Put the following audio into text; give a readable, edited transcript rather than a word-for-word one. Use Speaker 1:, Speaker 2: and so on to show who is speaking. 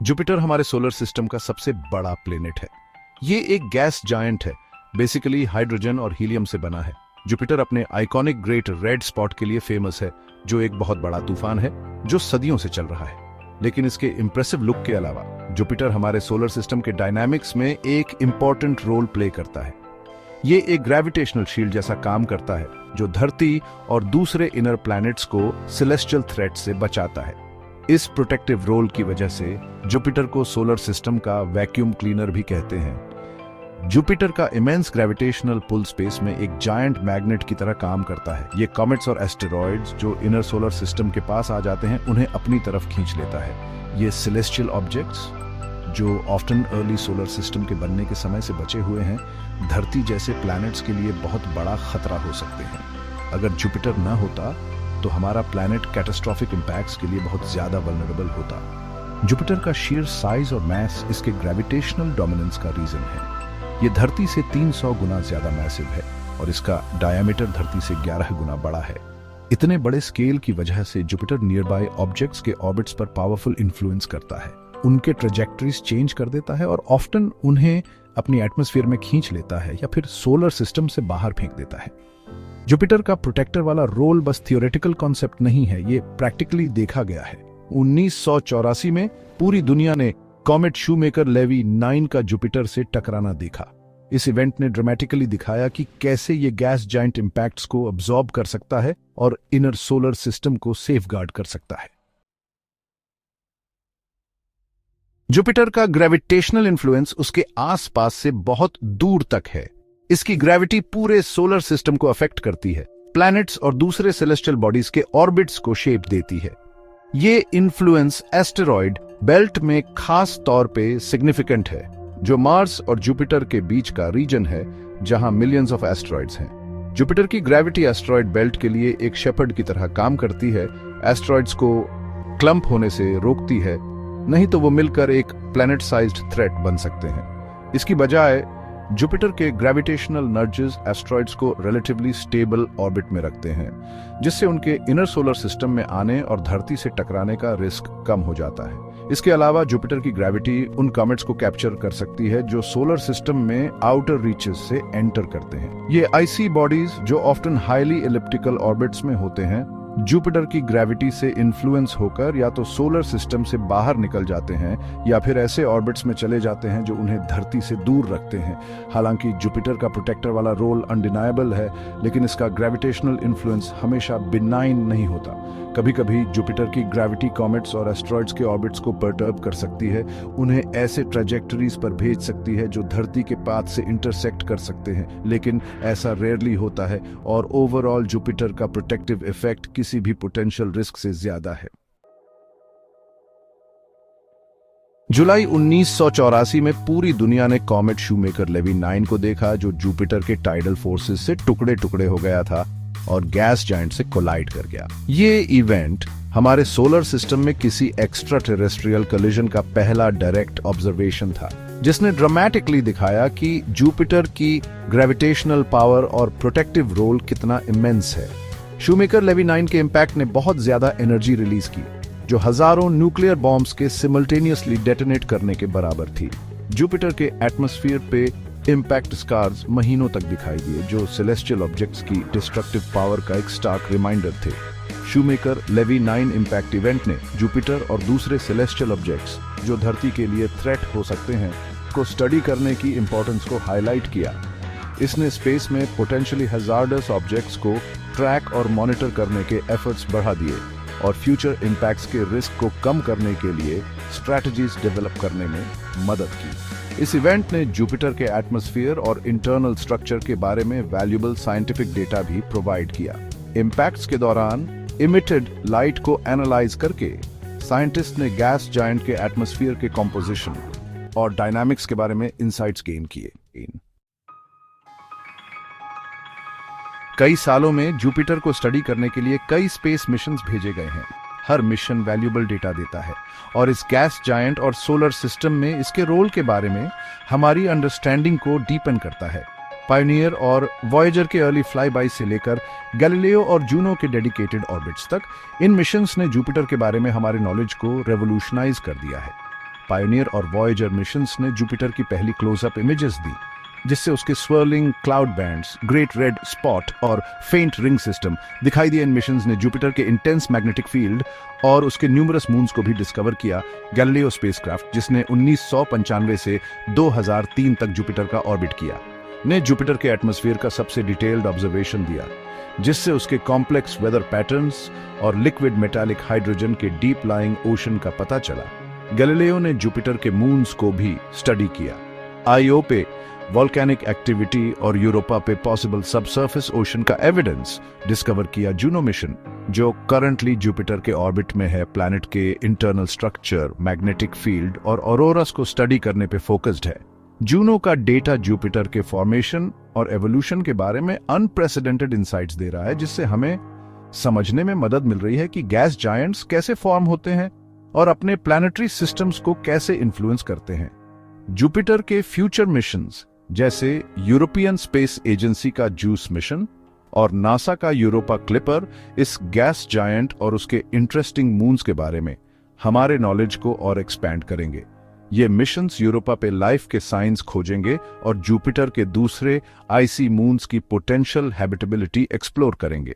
Speaker 1: Jupiter हमारे solar system का सबसे बड़ा प्लेनेट है। ये एक गैस जायंट है, बेसिकली हाइड्रोजन और हीलियम से बना है। जुपिटर अपने आइकॉनिक ग्रेट रेड स्पॉट के लिए फेमस है, जो एक बहुत बड़ा तूफान है जो सदियों से चल रहा है। लेकिन इसके इंप्रेसिव लुक के अलावा जुपिटर हमारे सोलर सिस्टम के डायनामिक्स में एक इंपॉर्टेंट रोल प्ले करता है। ये एक ग्रेविटेशनल शील्ड जैसा काम करता है, जो धरती और दूसरे इनर प्लैनेट्स को सेलेस्टियल थ्रेट से बचाता है। इस प्रोटेक्टिव रोल की वजह से जुपिटर को सोलर सिस्टम का वैक्यूम क्लीनर भी कहते हैं। जुपिटर का इमेंस ग्रेविटेशनल पुल स्पेस में एक जायंट मैग्नेट की तरह काम करता है। ये कॉमेट्स और एस्टेरॉइड्स जो इनर सोलर सिस्टम के पास आ जाते हैं, उन्हें अपनी तरफ खींच लेता है। ये सेलेस्टियल ऑब्जेक्ट्स जो ऑफ्टन अर्ली सोलर सिस्टम के बनने के समय से बचे हुए हैं, धरती जैसे प्लैनेट्स के लिए बहुत बड़ा खतरा हो सकते हैं। अगर जुपिटर न होता तो हमारा प्लैनेट कैटास्ट्रॉफिक इंपैक्ट्स के लिए बहुत ज्यादा वल्नरेबल होता। जुपिटर का शीर साइज और मैस इसके ग्रेविटेशनल डोमिनेंस का रीजन है। ये धरती से 300 गुना ज्यादा मैसिव है और इसका डायमीटर धरती से 11 गुना बड़ा है। इतने बड़े स्केल की वजह से जुपिटर नियर बाय ऑब्जेक्ट्स के ऑर्बिट्स पर पावरफुल इन्फ्लुएंस करता है, उनके ट्रेजेक्टरीज चेंज कर देता है और ऑफ्टन उन्हें अपनी एटमॉस्फेयर में खींच लेता है या फिर सोलर सिस्टम से बाहर फेंक देता है। जुपिटर का प्रोटेक्टर वाला रोल बस थियोरेटिकल कॉन्सेप्ट नहीं है, ये प्रैक्टिकली देखा गया है। 1984 में पूरी दुनिया ने कॉमेट शूमेकर लेवी 9 का जुपिटर से टकराना देखा। इस इवेंट ने ड्रामेटिकली दिखाया कि कैसे ये गैस जायंट इंपैक्ट्स को अब्सॉर्ब कर सकता है और इनर सोलर सिस्टम को सेफगार्ड कर सकता है। जुपिटर का ग्रेविटेशनल इन्फ्लुएंस उसके आसपास से बहुत दूर तक है। इसकी ग्रेविटी पूरे सोलर सिस्टम को अफेक्ट करती है, प्लैनेट्स और दूसरे सेलेस्टियल बॉडीज के ऑर्बिट्स को शेप देती है। ये इन्फ्लुएंस एस्टेरॉइड बेल्ट में खास तौर पे सिग्निफिकेंट है, जो मार्स और जुपिटर के बीच का रीजन है जहां मिलियंस ऑफ एस्टेरॉइड्स हैं। जुपिटर की ग्रेविटी एस्टेरॉइड बेल्ट के लिए एक शेपर्ड की तरह काम करती है, एस्टेरॉइड्स को क्लंप होने से रोकती है, नहीं तो वो मिलकर एक प्लैनेट साइज्ड थ्रेट बन सकते हैं। इसकी बजाय जुपिटर के ग्रेविटेशनल नर्जेस एस्टेरॉइड्स को रिलेटिवली स्टेबल ऑर्बिट में रखते हैं, जिससे उनके इनर सोलर सिस्टम में आने और धरती से टकराने का रिस्क कम हो जाता है। इसके अलावा जुपिटर की ग्रेविटी उन कॉमेट्स को कैप्चर कर सकती है जो सोलर सिस्टम में आउटर रीचेस से एंटर करते हैं। ये आईसी बॉडीज जो ऑफ्टन हाईली एलिप्टिकल ऑर्बिट्स में होते हैं, जुपिटर की ग्रेविटी से इन्फ्लुएंस होकर या तो सोलर सिस्टम से बाहर निकल जाते हैं या फिर ऐसे ऑर्बिट्स में चले जाते हैं जो उन्हें धरती से दूर रखते हैं। हालांकि जुपिटर का प्रोटेक्टर वाला रोल अनडिनायबल है, लेकिन इसका ग्रेविटेशनल इन्फ्लुएंस हमेशा बिनाइन नहीं होता। कभी कभी जुपिटर की ग्रेविटी कॉमेट्स और एस्टेरॉइड्स के ऑर्बिट्स को परटर्ब कर सकती है, उन्हें ऐसे ट्रेजेक्टरीज पर भेज सकती है जो धरती के पाथ से इंटरसेक्ट कर सकते हैं, लेकिन ऐसा रेयरली होता है और ओवरऑल जुपिटर का प्रोटेक्टिव इफेक्ट किसी भी पोटेंशियल रिस्क से ज्यादा है। जुलाई 1984 में पूरी दुनिया ने कॉमेट शूमेकर लेवी 9 को देखा, जो जुपिटर के टाइडल फोर्सेस से टुकड़े टुकड़े हो गया था और गैस जायंट से कोलाइड कर गया। ये इवेंट हमारे सोलर सिस्टम में किसी एक्स्ट्रा टेरेस्ट्रियल कोलिजन का पहला डायरेक्ट ऑब्जर्वेशन था, जिसने ड्रामेटिकली दिखाया कि जुपिटर की ग्रेविटेशनल पावर और प्रोटेक्टिव रोल कितना इमेंस है। शूमेकर लेवी 9 के इंपैक्ट ने बहुत ज्यादा एनर्जी रिलीज की, जो हजारों न्यूक्लियर बॉम्ब्स के सिमल्टेनियसली डेटोनेट करने के बराबर थी। जुपिटर के एटमॉस्फेयर पे इंपैक्ट स्कार्स महीनों तक दिखाई दिए, जो सेलेस्टियल ऑब्जेक्ट्स की डिस्ट्रक्टिव पावर का एक स्टार्क रिमाइंडर थे। शूमेकर लेवी 9 इंपैक्ट इवेंट ने जुपिटर और दूसरे सेलेस्टियल ऑब्जेक्ट्स जो धरती के लिए थ्रेट हो सकते हैं को स्टडी करने की इंपॉर्टेंस को हाईलाइट किया। इसने स्पेस में पोटेंशियली हैजार्डस ऑब्जेक्ट्स को ट्रैक और मॉनिटर करने के एफर्ट्स बढ़ा दिए और फ्यूचर इंपैक्ट्स के रिस्क को कम करने के लिए स्ट्रैटेजीज डेवलप करने में मदद की। इस इवेंट ने जुपिटर के एटमॉस्फेयर और इंटरनल स्ट्रक्चर के बारे में वैल्यूएबल साइंटिफिक डेटा भी प्रोवाइड किया। इंपैक्ट्स के दौरान इमिटेड लाइट को एनालाइज करके साइंटिस्ट ने गैस जायंट के एटमॉस्फेयर के कॉम्पोजिशन और डायनामिक्स के बारे में इंसाइट्स गेन किए। कई सालों में जुपिटर को स्टडी करने के लिए कई स्पेस मिशंस भेजे गए हैं। हर मिशन वैल्यूएबल डेटा देता है और इस गैस जायंट और सोलर सिस्टम में इसके रोल के बारे में हमारी अंडरस्टैंडिंग को डीपन करता है। पायनियर और वॉयेजर के अर्ली फ्लाईबाई से लेकर गैलीलियो और जूनो के डेडिकेटेड ऑर्बिट्स तक, इन मिशंस ने जुपिटर के बारे में हमारे नॉलेज को रेवोल्यूशनाइज कर दिया है। पायोनियर और वॉयेजर मिशंस ने जुपिटर की पहली क्लोजअप इमेजेस दी, जिससे उसके swirling cloud bands, great red spot और फेंट रिंग सिस्टम दिखाई दिए। इन मिशंस ने जुपिटर के इंटेंस मैग्नेटिक फील्ड और उसके न्यूमरस मून्स को भी डिस्कवर किया। गैलीलियो स्पेसक्राफ्ट, जिसने 1995 से 2003 तक जुपिटर का ऑर्बिट किया, ने जुपिटर के एटमॉस्फेयर का सबसे डिटेल्ड ऑब्जर्वेशन दिया, जिससे उसके कॉम्प्लेक्स वेदर पैटर्न्स और लिक्विड मेटालिक हाइड्रोजन के डीप लाइंग ओशन का पता चला। गैलीलियो ने जुपिटर के मून्स को भी स्टडी किया। आईओ पे वॉल्केनिक एक्टिविटी और यूरोपा पे पॉसिबल सबसर्फेस ओशन का एविडेंस डिस्कवर किया। जूनो मिशन, जो करंटली जुपिटर के ऑर्बिट में है, प्लैनेट के इंटरनल स्ट्रक्चर, मैग्नेटिक फील्ड और ऑरोरास को स्टडी करने पे फोकस्ड है। जूनो का डेटा जुपिटर के फॉर्मेशन और एवोल्यूशन के बारे में अनप्रेसिडेंटेड इंसाइट्स दे रहा है, जिससे हमें समझने में मदद मिल रही है कि गैस जायंट्स कैसे फॉर्म होते हैं और अपने प्लैनेटरी सिस्टम्स को कैसे इन्फ्लुएंस करते हैं। जुपिटर के फ्यूचर मिशंस जैसे यूरोपियन स्पेस एजेंसी का जूस मिशन और नासा का यूरोपा क्लिपर इस गैस जायंट और उसके इंटरेस्टिंग मून्स के बारे में हमारे नॉलेज को और एक्सपैंड करेंगे। ये मिशंस यूरोपा पे लाइफ के साइंस खोजेंगे और जुपिटर के दूसरे आईसी मून्स की पोटेंशियल हैबिटेबिलिटी एक्सप्लोर करेंगे।